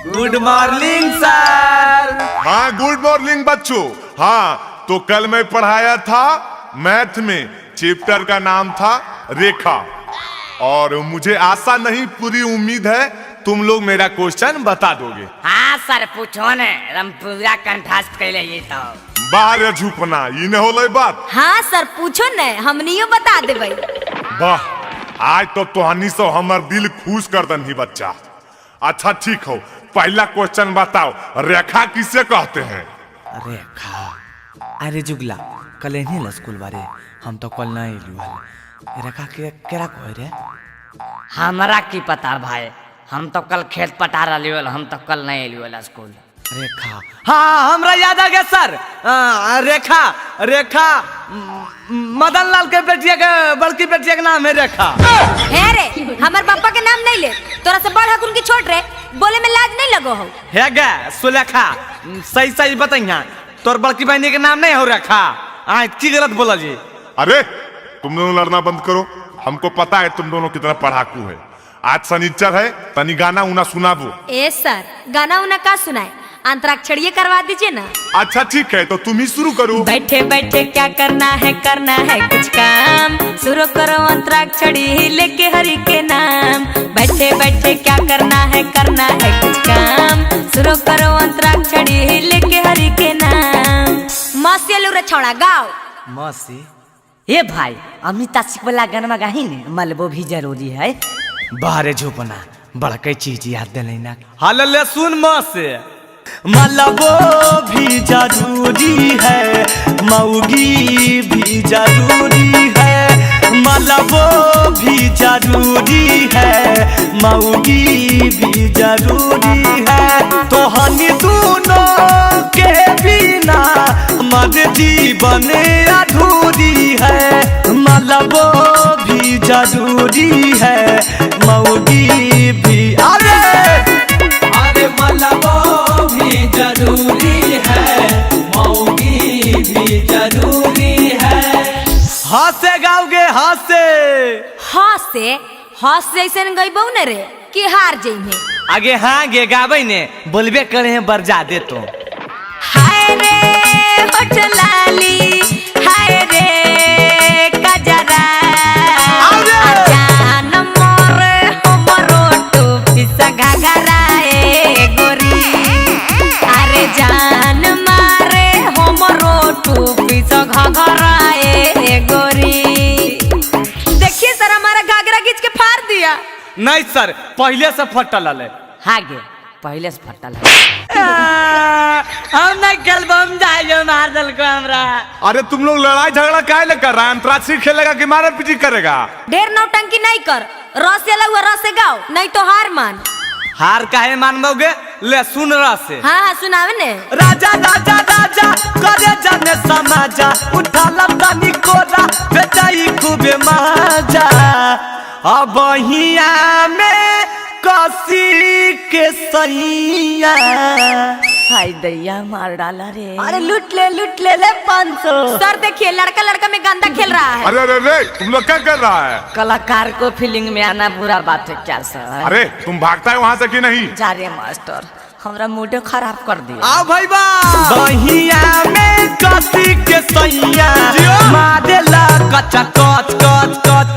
Good morning सर। हाँ good morning बच्चों। हाँ तो कल मैं पढ़ाया था मैथ में, चैप्टर का नाम था रेखा, और मुझे आशा नहीं पूरी उम्मीद है तुम लोग मेरा क्वेश्चन बता दोगे। हाँ सर पूछो ने, हम पूरा कंठस्थ कैले ये तो। बाहर झुकना ये न होले बात। हाँ सर पूछो ने, हमनियो बता देबै। वाह आज तो तोहनी से हमर दिल खुश कर दन ही बच्चा। अच्छा ठीक हो, पहला क्वेश्चन बताओ, रेखा किसे कहते हैं? रेखा अरे जुगला कल नहीं स्कूल बारे हम तो कल नहीं लियो। रेखा के केरा कहे रे? हमरा की पता भाई, हम तो कल खेत पटारा लियो, हम तो कल नहीं लियो स्कूल। रेखा हाँ हमरा याद आ गया सर। रेखा रेखा मदन लाल के बेटिया के बड़की बेटिया के नाम है रेखा। है रे, हमार पापा के नाम नहीं ले, तोरा से बड़ हकुन की छोट रे, बोले में लाज नहीं लगो हो। है गे सुलेखा सही सही बताइया, तोर बड़की बहनी के नाम नहीं हो रेखा? की गलत बोला जी? अरे तुम दोनों लड़ना बंद करो, हमको पता है तुम दोनों कितना पढ़ाकू है। आज शनिचर है, तनी गाना उना सुनाबो। ए सर गाना उना का सुनाए, अंतराक्षरी करवा दीजिए ना। अच्छा ठीक है तो तुम ही शुरू करो। बैठे बैठे क्या करना है कुछ काम, शुरू करो अंतराक्षरी लेके हरि के नाम। बैठे बैठे क्या करना है कुछ काम, शुरू करो अंतराक्षरी लेके हरि के नाम। मस्त लुरा छौड़ा गाओ। मौसी ये भाई अमिताभ सिंह वाला गाना गाही ने, मलबो भी जरूरी है। बाहरे झोपना बड़का चीज याद दिलाई ना। हाल सुन मौसी, मलबो भी जरूरी है, मौगी भी जरूरी है। मलबो भी जरूरी है, मौगी भी जरूरी है। तो हनी दोनों के बिना हमारे जीवन अधूरी है। मलबो भी जरूरी है, मौगी भी अरे मलबो भी जरूरी है, मौगी भी जरूरी है। हासे गाओगे हासे? हंस से ऐसे गईबो न रे कि हार जइमे। आगे हाँ गे गाबै ने, बोलबे करे हैं बरजा दे तो। हाय रे होठ लाली, हाय रे कजरा, जान मोरे हमरो टोपी सा घाघरा ए गोरी। अरे जान मारे हमरो टोपी सा घाघरा ए गोरी। देखिए सर हमारा घाघरा खींच के फाड़ दिया। नहीं सर पहले से फटल है। हाँ गे पहले से फटल है। हम नहीं खेल हम जाए मार दल को हमरा। अरे तुम लोग लड़ाई झगड़ा काहे कर रहा है? अंतराक्षरी खेलेगा कि मारा पीटी करेगा? ढेर नौटंकी नहीं कर, रस से लगा रस से गाओ, नहीं तो हार मान। हार काहे मानबोगे? ले सुन रस से। हाँ सुनावे ने। राजा राजा राजा करे जाने समाजा, उठा लतानी कोरा बेचाई खूबे माजा। अब हिया में कसी के सैया। हाय दैया मार डाला रे। अरे लूट ले 500। सर देखिए लड़का लड़का में गंदा खेल रहा है। अरे अरे अरे तुम लोग क्या कर रहा है? कलाकार को फीलिंग में आना बुरा बात है क्या सर? अरे तुम भागता है वहाँ से कि नहीं? जा रे मास्टर, हमरा मूड खराब कर दिया। आओ भाई बा दहिया में कसी के सैया, मारेला कचा कच कच कच।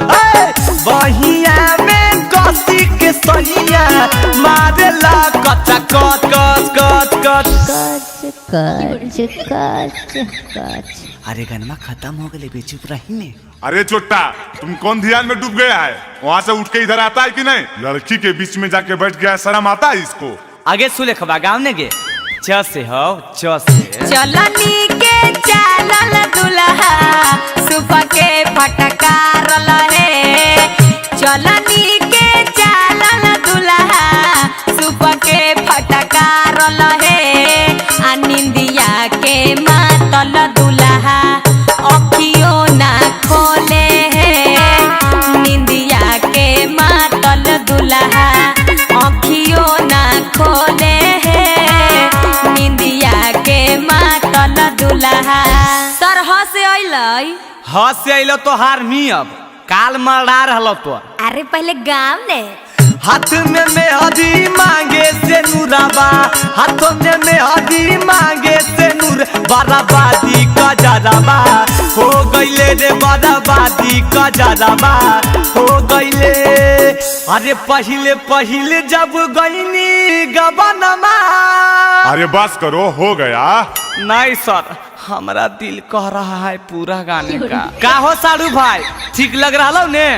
बहिया में कसी के सैया, मारेला कचा कच कच कच कच कच। अरे गनमा खत्म हो गए बे, चुप रही ने। अरे चोट्टा तुम कौन ध्यान में डूब गया है? वहाँ से उठ के इधर आता है कि नहीं? लड़की के बीच में जाके बैठ गया, शर्म आता है इसको? आगे सुलेखबा गाँव ने गे च से हो च से। चलनी के चालल दुल्हा, सुपा के फटकार लहे। चलनी के चालल दुल्हा, सुपा के फटकार लहे। आ निंदिया के मातल दुल्हा, अखियों ना खोले है। निंदिया के मातल दुल्हा, अखियों ना खोले है। निंदिया के मातल दुल्हा। सर से अइलै? से अइलो तो हार मी अब काल मरा रहलो तो। अरे पहले गाँव ने। हाथ में मेहदी मांगे से नूराबा हाथों में मेहदी मांगे से नूर बराबादी का जराबा हो गईले रे बराबादी का जराबा हो गईले। अरे पहिले पहिले जब गईनी गबनमा। अरे बस करो, हो गया। नहीं सर, हमारा दिल कह रहा है पूरा गाने का हो साड़ू भाई, ठीक लग रहा ने?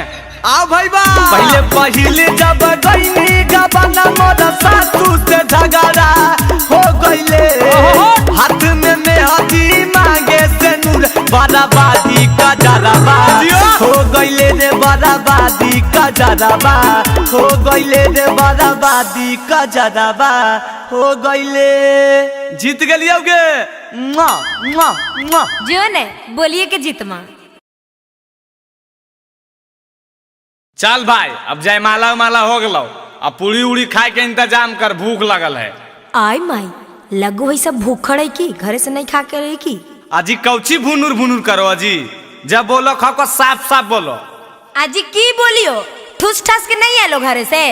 आओ भाई बा। पहले पहले जब गईनी गबना मोरा सासू से झगड़ा हो गईले हाथ में मेहदी मांगे से नूर बराबादी का जराबा हो गईले रे बराबादी का जराबा हो गईले रे बराबादी का जराबा हो गईले। जीत गलियोगे जो ने बोलिए के जीतमा। चल भाई, अब जयमाला माला हो गलो, अब पूरी उड़ी खाए के इंतजाम कर, भूख लगल है। आई माई लगो है सब भूखड़ है की घरे से नहीं खा के रही की। अजी कौची भुनुर भुनुर करो अजी, जब बोलो खाओ को साफ साफ बोलो। अजी की बोलियो, ठूस ठास के नहीं आलो घरे से?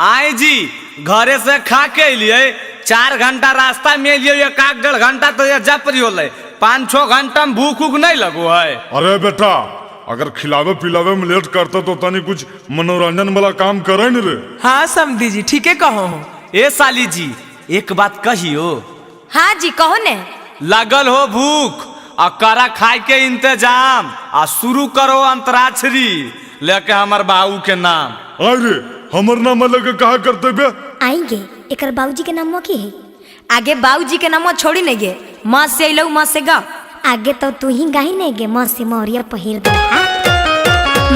आए जी, घरे से खा के लिए 4 घंटा रास्ता में लिए, 1-1.5 घंटा तो ये जप रही होले, 5-6 घंटा में भूख उख नहीं लगो है। अरे बेटा, अगर खिलावे पिलावे में लेट करता तो तनी कुछ मनोरंजन वाला काम करे न रे। हाँ समधी जी, ठीक है कहो। ए साली जी, एक बात कहियो। हाँ जी कहो ने। लगल हो भूख और करा खाए के इंतजाम आ शुरू करो अंतराक्षरी लेके हमर बाबू के नाम। अरे हमर नाम लेके कहा करते बे? आएंगे एकर बाबूजी के नाम की है? आगे बाबूजी के नाम छोड़ी नहीं गे, माँ से अलो माँ से गा। आगे तो तू ही गाही नहीं गे, माँ से मौरिया पहिर दे।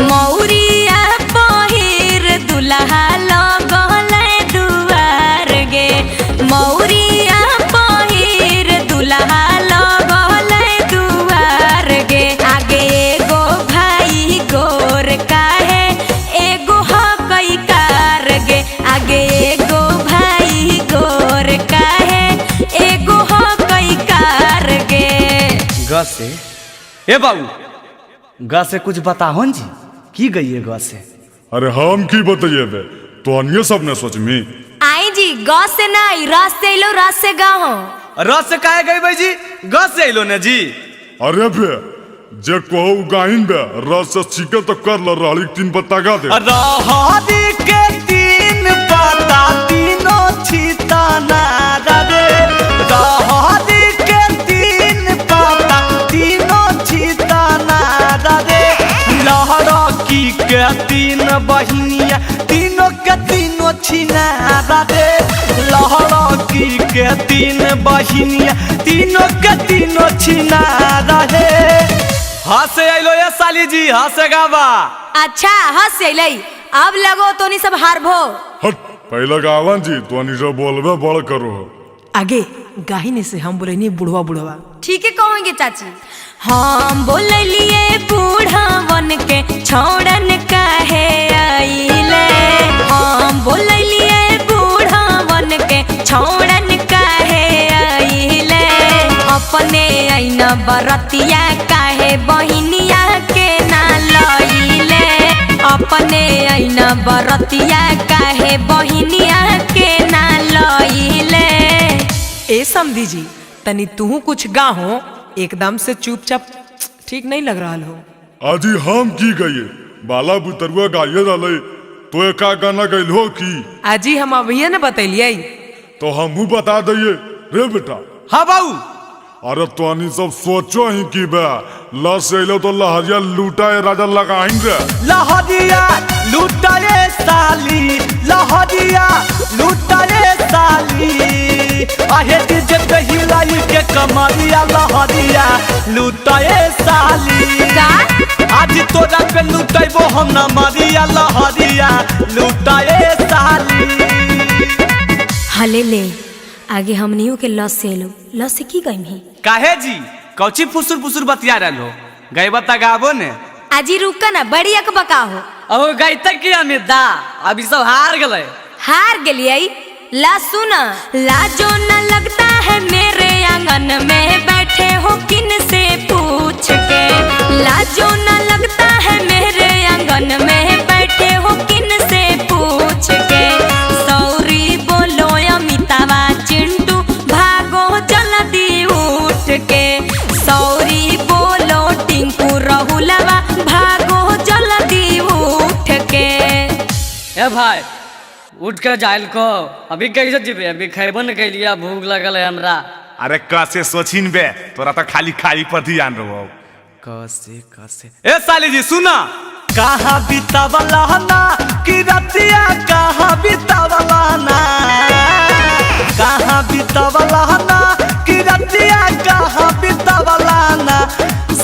मौरिया पहिर दुल्हा लगले दुआर गे, मौरिया पहिर दुल्हा लगले दुआर गे। आगे एगो भाई गोर काहे एगो हकई कार गे, आगे एगो भाई गोर काहे एगो हकई कार गे। ग से ए बाबू, ग से कुछ बताओ जी, की गई है ग से? अरे हम की बताइए बे, तो अन्य सब ने सोच मी। आई जी ग से नहीं, रस से लो, रस से गा हो। रस से काहे गई भाई जी? ग से लो ने जी। अरे बे, जे कहो गाइन बे, रस से सीखे तो कर ल, रहली 3 पत्ता गा दे। रहदी के 3 पत्ता तीनों छिता ना रे, रहदी के 3 पत्ता तीनों छिता ना रे। लहरकी के 3 बहिनिया तीनों के तीनों छिना रे, लहरकी के 3 बहिनिया तीनों के तीनों छिना रे। हंसे अलो ये साली जी, हंसे गावा। अच्छा हंस अलै, अब लगो तो नहीं सब हारभो। हट, पहले गावन जी तो अन्य सब बोलबे बड़ करो। आगे गाहिने से हम बोले नहीं बुढ़वा बुढ़वा। ठीक है कहोगे चाची। हम बोलिए बूढ़ावन के छोड़न काहे आइले, हम बोलिए बूढ़ावन के छोड़न काहे आइले। अपने आईना बरतिया काहे बहिनिया के ना लइले, अपने आईना बरतिया काहे बहिनिया के ना लइले। ए समधी जी, तनी तू कुछ गा हो, एकदम से चुपचाप ठीक नहीं लग रहा हो। आजी हम की गए, बाला बुतरुआ गाइए डाले, तो एक गाना गइल हो की? आजी हम अभी न बतैलिए, तो हमहू बता दिए रे बेटा। हाँ बाबू। अरे तो अन्य सब सोचो ही की बे, लस से लो तो लहरिया लूटाए राजा लगाएंगे। लहरिया लूटाए साली, लहरिया लूटाए साली, आहे डीजे पे हिलाई के कमरिया लहरिया लूटाए साली। आज तोरा पे लूटेबो हम ना मरिया लहरिया लूटाए साली। हले ले आगे हमनियों के लस से लो, लस से की गई है? काहे जी, कौची फुसुर फुसुर बतिया रहलो, गई बता गाबो ने। आजी रुका ना, बड़ी अक बका हो। अब गई तक की अमित दा, अभी सब हार गए। हार गलिए? ला सुना, लाजो न लगता है मेरे आंगन में बैठे हो किन से पूछ के, लाजो न लगता है मेरे आंगन में बैठे हो किन से पूछ के। सॉरी बोलो अमिताभ ए भाई उठ के जाइल को अभी कैसे जीवे अभी खैबो न कैलिया भूख लगल है हमरा। अरे कैसे सोचिन बे, तोरा तो खाली खाई पर ध्यान रहो। कैसे ए साली जी सुना, कहाँ बितावला ना कि रतिया कहाँ बितावला ना, कहाँ बितावला ना कि रतिया कहाँ बितावला ना,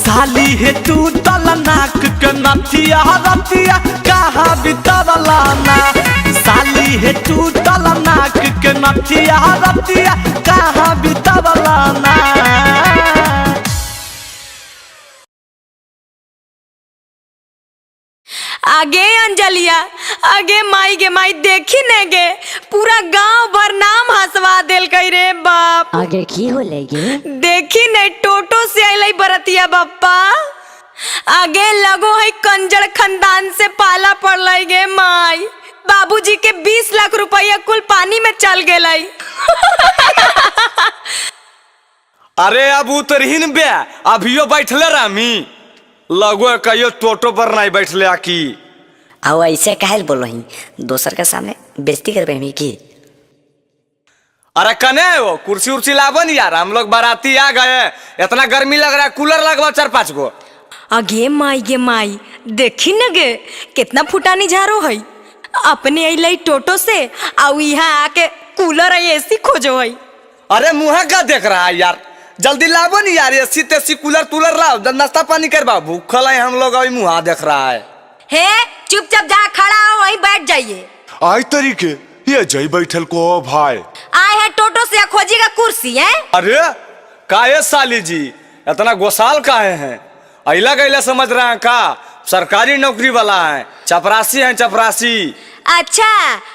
साली है तू तल नाक के नथिया रतिया कहाँ बितावला ना, साली है तू तल नाक के नथिया रतिया कहाँ बितावला ना। आगे अंजलिया आगे माई गे माई देखी ने गे पूरा गांव भर नाम हंसवा देल कई रे बाप। आगे की हो लेगे देखी ने टोटो से अलै बरतिया बप्पा। आगे लगो है कंजर खानदान से पाला पड़ गे माई। बाबूजी के 20 लाख रुपया कुल पानी में चल गए। अरे अब उतरहीन बे अभियो बैठले रामी लगो कहियो टोटो पर नहीं बैठले आकी। आओ ऐसे कहल बोलो ही दोसर के सामने बेइज्जती कर बहमी की। अरे कने वो कुर्सी उर्सी लावन यार, हम लोग बाराती आ गए, इतना गर्मी लग रहा है कूलर लगवा 4-5 गो। अगे माई गे माई देखी न गे कितना फुटानी झारो है। अपने अलै टोटो से आउ यहाँ आके कूलर एसी खोजो है। अरे मुँह का देख रहा है यार, जल्दी लावो नहीं यार, एसी तेसी कूलर तूलर लाओ, नाश्ता पानी करवा, भूखल है हम लोग अभी मुँह देख रहा है। हे चुपचाप जा खड़ा हो वहीं बैठ जाइए। आई तरीके ये जई बैठल को भाई आए हैं टोटो से खोजिएगा कुर्सी है। अरे काहे साली जी इतना गोसाल काहे हैं, अइला गैला समझ रहे हैं का, सरकारी नौकरी वाला है, चपरासी है चपरासी। अच्छा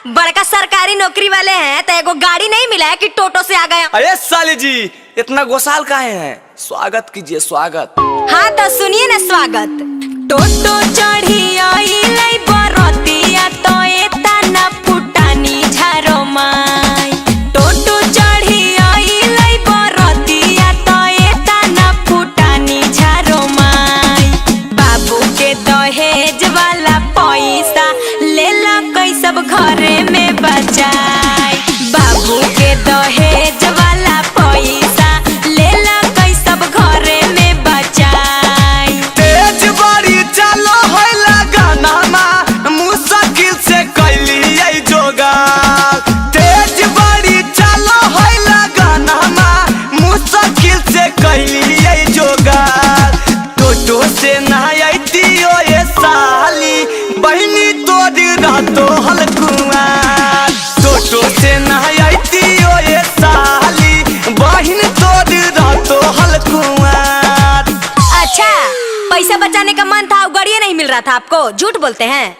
बड़का सरकारी नौकरी वाले हैं तो एगो गाड़ी नहीं मिला है कि टोटो से आ गए। अरे साली जी इतना गोसाल काहे हैं, स्वागत कीजिए स्वागत। हाँ तो सुनिए ना स्वागत। टोटो चढ़ी आइलै बरतिया तो एता न फुटानी झारो माई। टोटो चढ़ी आइलै बरतिया तो एता न फुटानी झारो माई। बाबू के दहेज वाला पैसा लेला कई सब घरे में बचाई। बाबू के दहेज वाला पैसा लेला कई सब घरे में बचाई। तेज बड़ी चलो है लगाना मुश्किल से कैली जोगा, तेज बड़ी चलो है लगाना मुश्किल से कैली जोगा। टोटो से नहायती ओ ये साली बहनी तोड़ी रातो हलकुआ, टोटो से नहायती ओ ये साली बहन तोड़ी रातो हलकुआ। अच्छा पैसा बचाने का मन था, गाड़ी नहीं मिल रहा था आपको, झूठ बोलते हैं।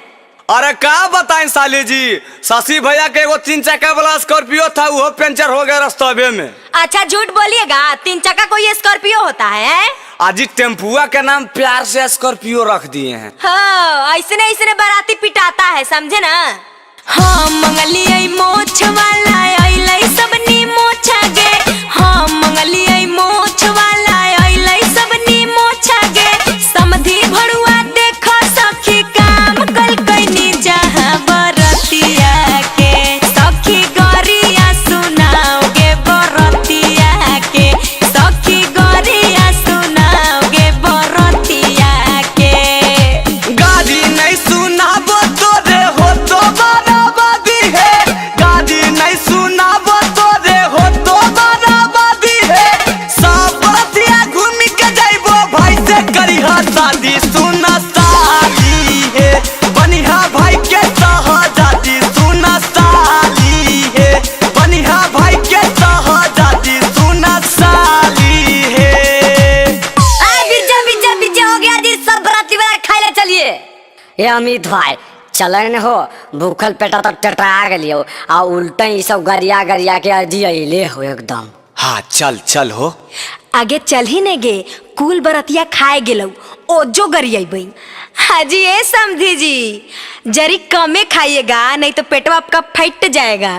अरे क्या बताएं साली जी, शशि भैया के एगो 3 चक्का वाला स्कॉर्पियो था, वो पंचर हो गया रास्ते में। अच्छा झूठ बोलिएगा, 3 चक्का कोई स्कॉर्पियो होता है? आज टेम्पुआ के नाम प्यार से स्कॉर्पियो रख दिए हैं। हाँ ऐसने ऐसने बाराती पिटाता है समझे ना। हाँ मंगली मोछ वाला अइलै सबनी मोछा गे। हाँ मंगली मोछ वाला अइलै सबनी मोछा गे। समधी भड़ुआ देखो सखी काम कल कैनी जहाँ बरतिया के। सखी गरिया सुनाओगे बरतिया के। सखी गरिया सुनाओगे बरतिया के। गाड़ी नहीं सुनाबो तो रे हो तो बराबदी है, गाड़ी नहीं सुनाबो तो रे हो तो बराबदी है। सब बरतिया घूम के जाइबो भाई से करिहा शादी, सुना साली है बनिहा भाई के सहजादी, सुना साली है बनिहा भाई के सहजादी, सुना साली है। बिजा हो गया जी, सब बराती वाला खाए ले चलिए। ये अमित भाई चलन हो भूखल पेटा तक टटा गलियो आ उल्टा ही सब गरिया गरिया के अजी अइले हो एकदम। हाँ चल चल हो आगे चल ही ने गे, कुल बरतिया खाए गेलौ ओ जो गरियाई। हाजी ये समझी जी जरी कमे खाइएगा नहीं तो पेटवा आपका फट जाएगा।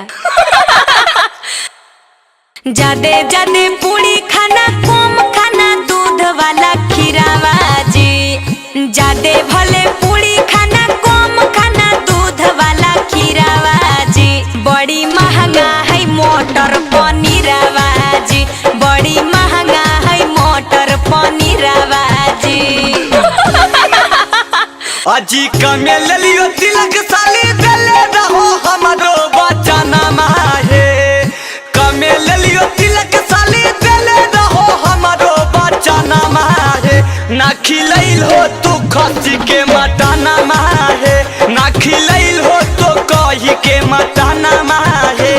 जादे जादे पूरी खाना कम खाना दूध वाला खीरावा जी। जादे भले पूरी खाना कम खाना दूध वाला खीरा। पनीरवा जी, बड़ी महंगा है मोटर पनीरवा जी, बड़ी महंगा है मोटर पनीरवा जी। अजी कमे ले लियो तिलक साली देले रहो हमरो बचना माहे, कमे ले लियो तिलक साली देले रहो हमरो बचना माहे, ना खिलैल हो तू खसी के मटाना माहे, ना खिलैल हो तो कही के मटाना माहे।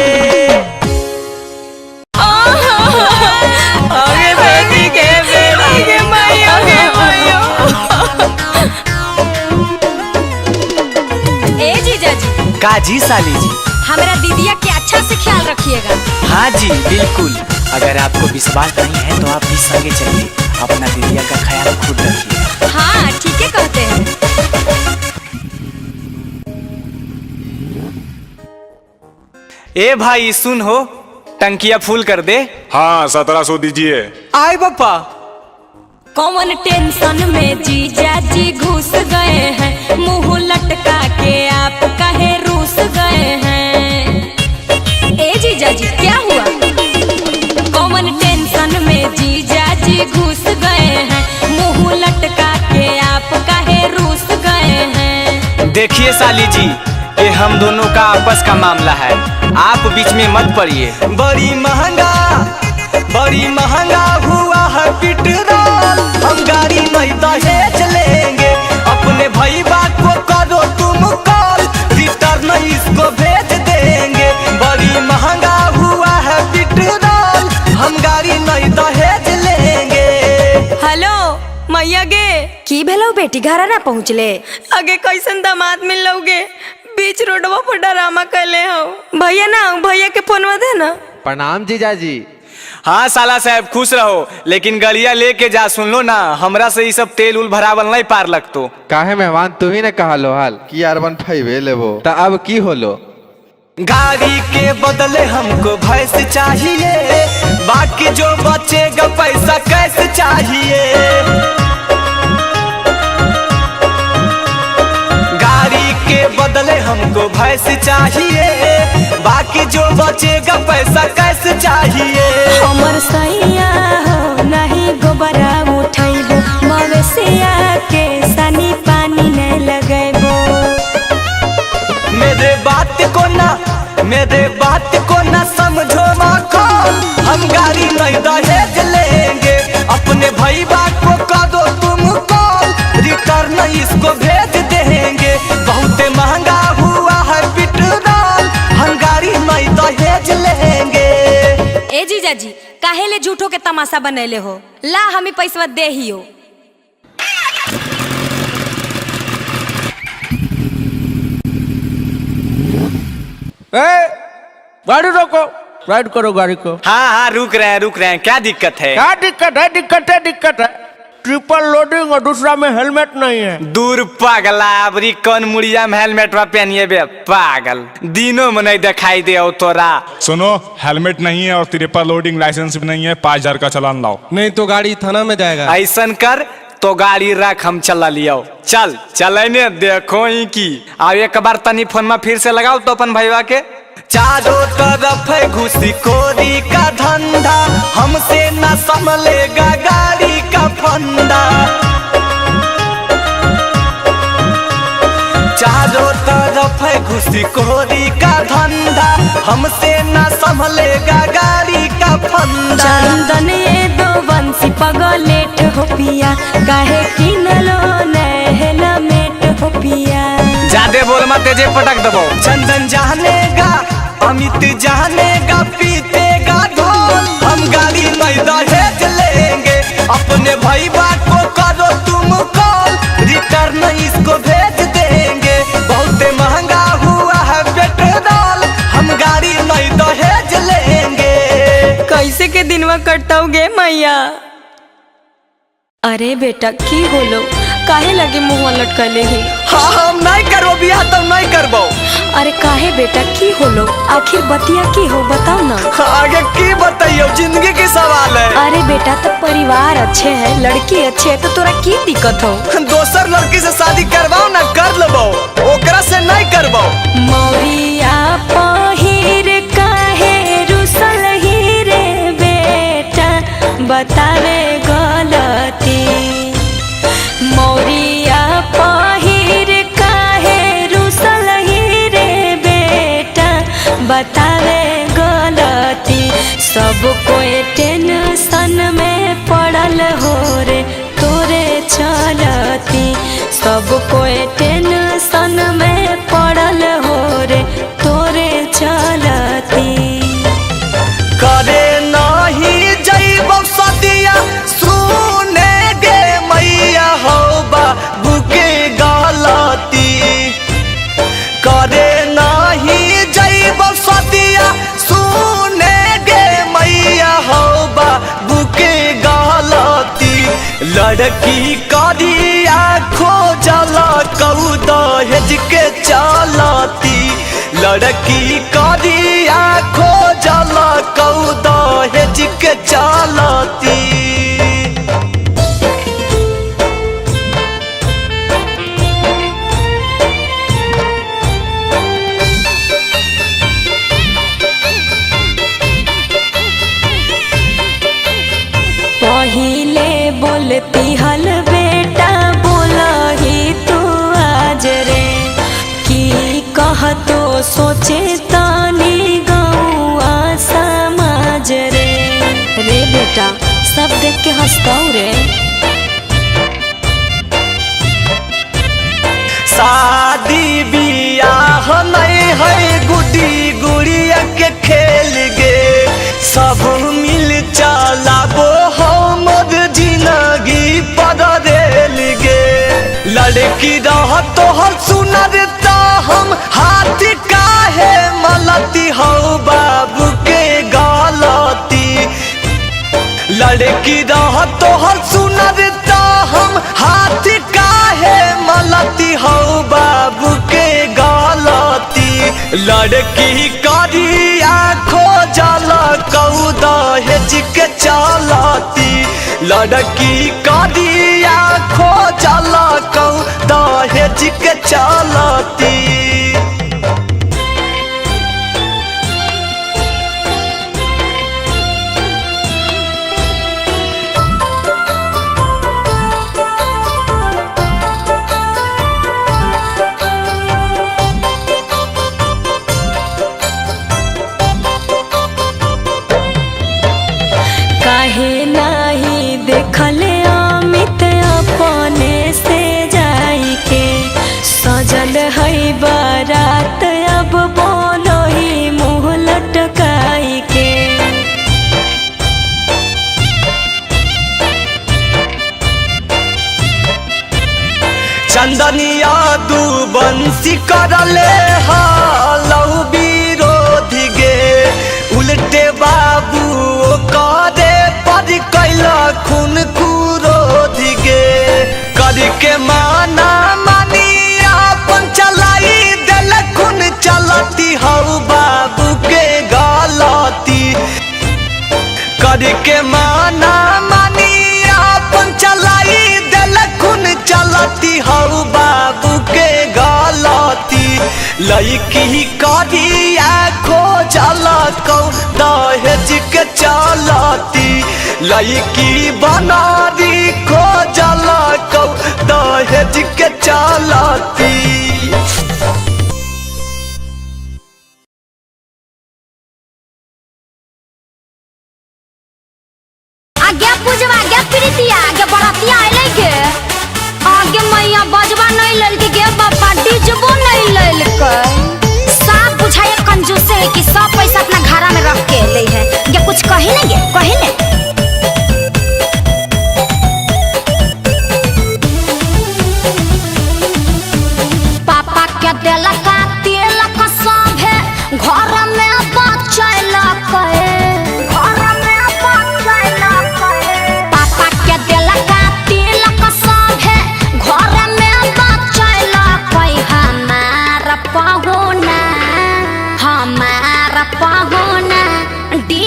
अरे बेटी के बेटी के मैया के मैया। ए जीजा जी। काजी साली जी। हमारा दीदिया के अच्छा से ख्याल रखिएगा। हाँ जी बिल्कुल, अगर आपको विश्वास नहीं है तो आप भी संगे चलिए, अपना दीदिया का ख्याल खुद रखिए। हाँ ठीक है कहते हैं। ए भाई सुन हो, टंकिया फुल कर दे। हाँ 1700 दीजिए। आए पापा। कौन टेंशन में जीजा जी घुस गए हैं, मुंह लटका के आप कहे रूस गए हैं। ए जीजा जी क्या हुआ? कौन टेंशन में जीजा जी घुस गए हैं, मुंह लटका के आप कहे रूस गए हैं। देखिए साली जी, ये हम दोनों का आपस का मामला है, आप बीच में मत पड़िए। बड़ी महंगा हुआ है पेट्रोल, हम गाड़ी नहीं दहेज लेंगे, अपने भाई बात को करो तुम कॉल, रिटर्न इसको भेज देंगे। बड़ी महंगा हुआ है पेट्रोल, हम गाड़ी नहीं दहेज लेंगे। हेलो मैया गे, की भेलो बेटी घर ना पहुँचले? आगे कैसन दामाद मिल लोगे? बीच रोडवा पर डरामा कैले हो। भैया ना, भैया के फोनवा दे ना। प्रणाम जीजाजी। हाँ साला साहब खुश रहो, लेकिन गलिया लेके जा, सुन लो ना, हमरा से ये सब तेल उल भरावल नहीं पार लगतो। काहे मेहमान तू ही ने कहा लो हाल कि यार 5 लेबो, तो अब की होलो? गाड़ी के बदले हमको भैंस चाहिए, बाकी जो बचेगा पैसा कैसे चाहिए। गाड़ी के बदले हमको भैंस चाहिए, बाकी जो बचेगा पैसा कैसे चाहिए। हमर सैया हो नहीं गोबरा उठैबो, मवेशिया के सनी पानी नहीं लगैबो। मेरे बात को ना समझो माखन, हम गाड़ी नहीं दहेज लेंगे, अपने भाई बात को करो तुम कॉल, रिटर्न इसको भेज देंगे। बहुत महंगा हुआ है पेट्रोल, हम गाड़ी नहीं दहेज लेंगे। ए जीजा जी काहे ले झूठो के तमाशा बनैले हो? ला हमी पैसा दे हियो। गाड़ी रोको, राइड करो गाड़ी को। हाँ हाँ रुक रहे हैं, क्या दिक्कत है? क्या दिक्कत है? ट्रिपल लोडिंग और दूसरा में हेलमेट नहीं है। दूर पागला, अबरी कौन मुड़िया में हेलमेट पहनिए बे पागल, दिनों में नहीं दिखाई दे तोरा। सुनो, हेलमेट नहीं है और ट्रिपल लोडिंग लाइसेंस भी नहीं है, 5000 का चालान लाओ। नहीं तो गाड़ी थाना में जाएगा। ऐसन कर तो गाड़ी रख, हम चला लियो। चल चलने देखो ही की। अब एक बार तनी फोन में फिर से लगाओ तो अपन भैया के। चारों तरफ है घुसखोरी का धंधा, हमसे न संभलेगा गाड़ी का फंदा। चारों तरफ है घुसखोरी का धंधा, हमसे न संभलेगा गाड़ी का फंदा। चंदन ये दो बंसी पगलेट हो पिया, काहे किनलो हेलमेट हो पिया। ज्यादा बोल मत, तेजे पटक दबो। चंदन जानेगा, अमित जानेगा, पीतेगा ढोल, हम गाड़ी नहीं दहेज लेंगे, अपने भाई बात को करो तुम कॉल, रिटर्न इसको भेज देंगे। बहुत महंगा हुआ है पेट्रोल, हम गाड़ी नहीं दहेज लेंगे। कैसे के दिनवा कटताओगे मैया? अरे बेटा की होलो, काहे लगे मुँह लटकले ही? हाँ हम नहीं करबो बियाह, तो नहीं करबो। अरे काहे बेटा की होलो, आखिर बतिया की हो बताओ ना। आगे की बताइयो, जिंदगी की सवाल है। अरे बेटा तो परिवार अच्छे है, लड़की अच्छे है, तो तोरा की दिक्कत हो? दोसर लड़की से शादी करवाओ ना, कर लेबो। एकरा से नहीं करबो। मौरिया पहिर काहे रुसल ही रे बेटा बतावे गलती। मौरिया पहिर काहे रुसल ही रे बेटा बतावे गलती। सब कोई टेंशन में पड़ल हो रे तोरे चलती। सब कोई टेंशन में पड़ल हो रे तोरे चलती। करे नहीं जइबो सदिया सुने गे मैया हो बाबू के गलती। करे नहीं जइबो सदिया सुने गे मैया हो बाबू के गलती। लड़की करिया खोजल कऊ दहेज के चलती। लड़की करिया खोजल कऊ दहेज के चलती। पहिले बोलती हल बेटा बोलही तू आज रे। की कह तो सोचे तानी गौआ समाज रे। रे बेटा सब देख के हंसताऊ रे। शादी बियाह नहीं है गुडी गुड़िया के खेल गे। सब मिल चलाबो हमर जिंदगी पर रेल गे। लड़की रह तोहर सुनरता हम हाथ काहे मलती हो बाबू के गलती। लड़की रह तोहर सुनरता हम हाथ काहे मलती हो बाबू के गलती। लड़की करिया खोजल कऊ दहेज के चलती। लड़की करिया खोजल कऊ दहेज के चलती। काहे नाही देखले अमित अपने से जाई के। सजल है बारात अब बोलो ही मुँह लटकाई के। चंदनिया दू बंसी करले हालऊ विरोधी गे। उल्टे बाबू करे पर कैला खून कुरोधी गे। करके माना मानी अपन चलाई दिल खून चलती हो बाबू के गलती। करके माना मानी अपन चलाई दिल खून चलती हो बाबू के गलती। लड़की करिया खोजल कऊ दहेज के चलती। लड़की बनारी खोजल कऊ दहेज के चलती। आगे पूजवा आगे प्रीतिया आगे बड़तिया आइले के। आगे मैया बजवा नहीं लेल के बाबा डीजबो नहीं लेल के। सब बुझाए कंजूस है कि सब पैसा अपना घरा में रख के ले है। ये कुछ कही नहीं गे कही नहीं। पापा के देलक तिलक सब है घर में बचैलक है। घर में बचैलक है। पापा के देलक तिलक सब है घर में बचैलक है। हमारा पहुना डी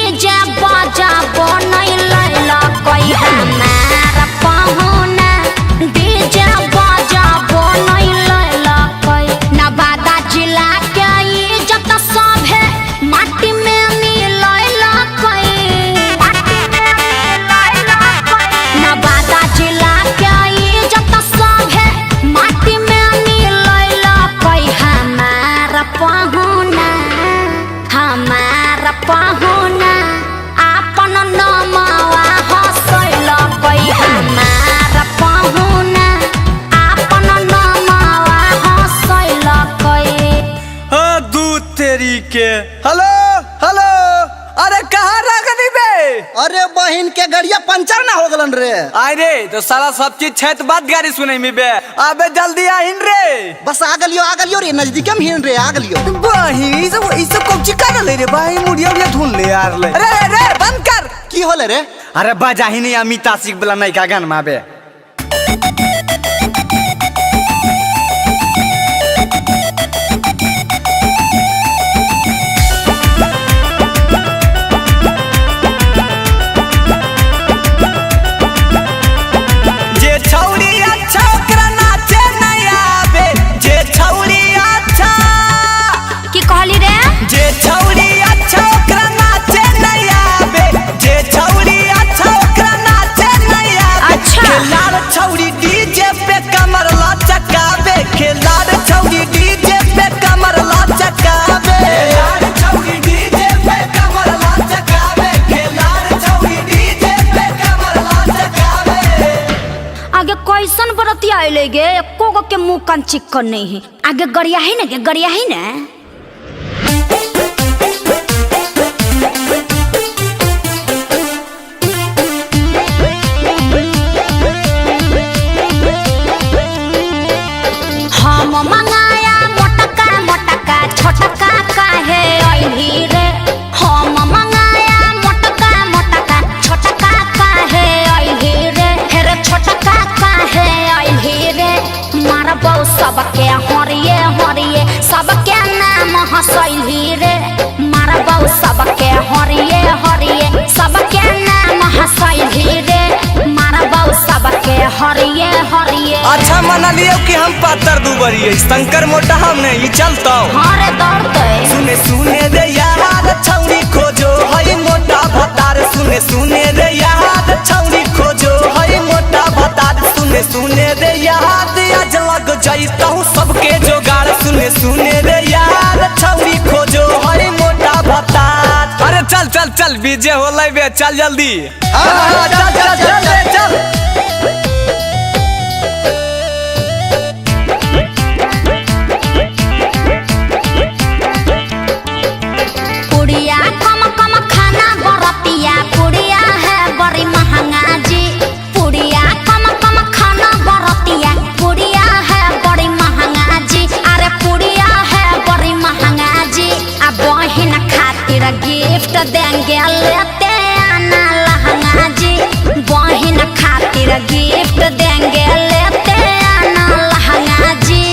हेलो हेलो, अरे कहाँ रखनी बे? अरे बहन के गड़िया पंचर ना हो गलन रे। आय रे तो सारा सब चीज छैत बात गाड़ी सुने में बे। अबे जल्दी आहिन रे। बस आ गलियो रे, नजदीक में हिन रे, आ गलियो। बही ई सब कौची कर ले रे भाई, मुड़िया उड़िया धुन ले यार ले। रे रे बंद कर। की होले रे? अरे बजा ही नहीं अमिता सिक वाला नहीं का गान माबे। कैसन बरतिया आइले गे, एको गो के मुंह कान चिक्कन नहीं है। आगे गड़िया ही ना गे, गड़िया ही ना। हम मंगाया मोटका मोटका छोटका काहे आइली रे। हम मंगाया मोटका मोटका छोटका काहे आइली रे। हेरे छोटका काहे आइली रे। मारा बहु सबके हरिये हरिये सबके नाम हंसैली रे। मारा बहु सबके हरिये हरिये सबके नाम हंसैली रे। मारा बहु सबके हरिये हरिये। अच्छा मना लियो कि हम पातर दुबरिये, शंकर मोटा हम नहीं चलता। हरे दौड़ते सुने सुने रे यार छौरी खोजो हई मोटा भतार। सुने सुने रे यार छौरी खोजो हई मोटा भतार। सुने सुने रे यार आज लग जाइतहूँ सबके जोगाड़। सुने सुने रे यार छौरी खोजो हई मोटा भतार। अरे चल चल चल बीजे हो लै बे, चल जल्दी। चल चल चल चल। पुड़िया कम कम खाना बरतिया, पुड़िया है बड़ी महंगा जी। पुड़िया कम कम खाना बरतिया, पुड़िया है बड़ी महंगा जी। अरे पुड़िया है बड़ी महंगा जी। अब बहन खातिर गिफ्ट देंगे लेते आना लहंगा जी। बहन खातिर गिफ्ट देंगे लेते आना लहंगा जी।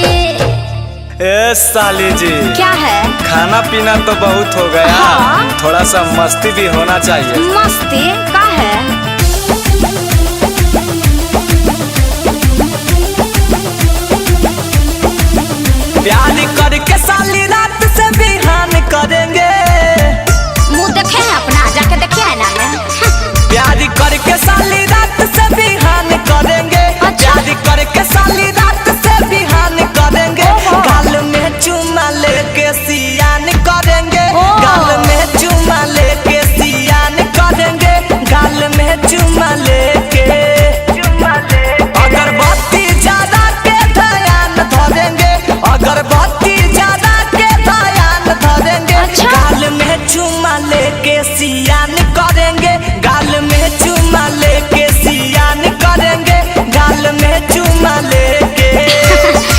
ए साली जी, क्या है? खाना पीना तो बहुत हो गया। हाँ। थोड़ा सा मस्ती भी होना चाहिए। मस्ती का है? प्यार करके साली रात से बिहान करेंगे। मुंह देखे हैं अपना, जाके देखे है ना मैं। प्यार करके साली रात से बिहान करेंगे। प्यार करके साली रात से बिहान करेंगे। गाल में चुमा लेके सियान करेंगे। गाल में चुमा लेके सियान करेंगे। गाल में चुमा लेके अगरबत्ती ज्यादा के ध्यान धरेंगे। अगरबत्ती ज्यादा के ध्यान धरेंगे। गाल में चुमा लेके सियान करेंगे। गाल में चुमा लेके सियान करेंगे। गाल में चुमा लेके।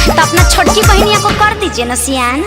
तो अपना छोटकी बहनिया को कर दीजिए ना सियान।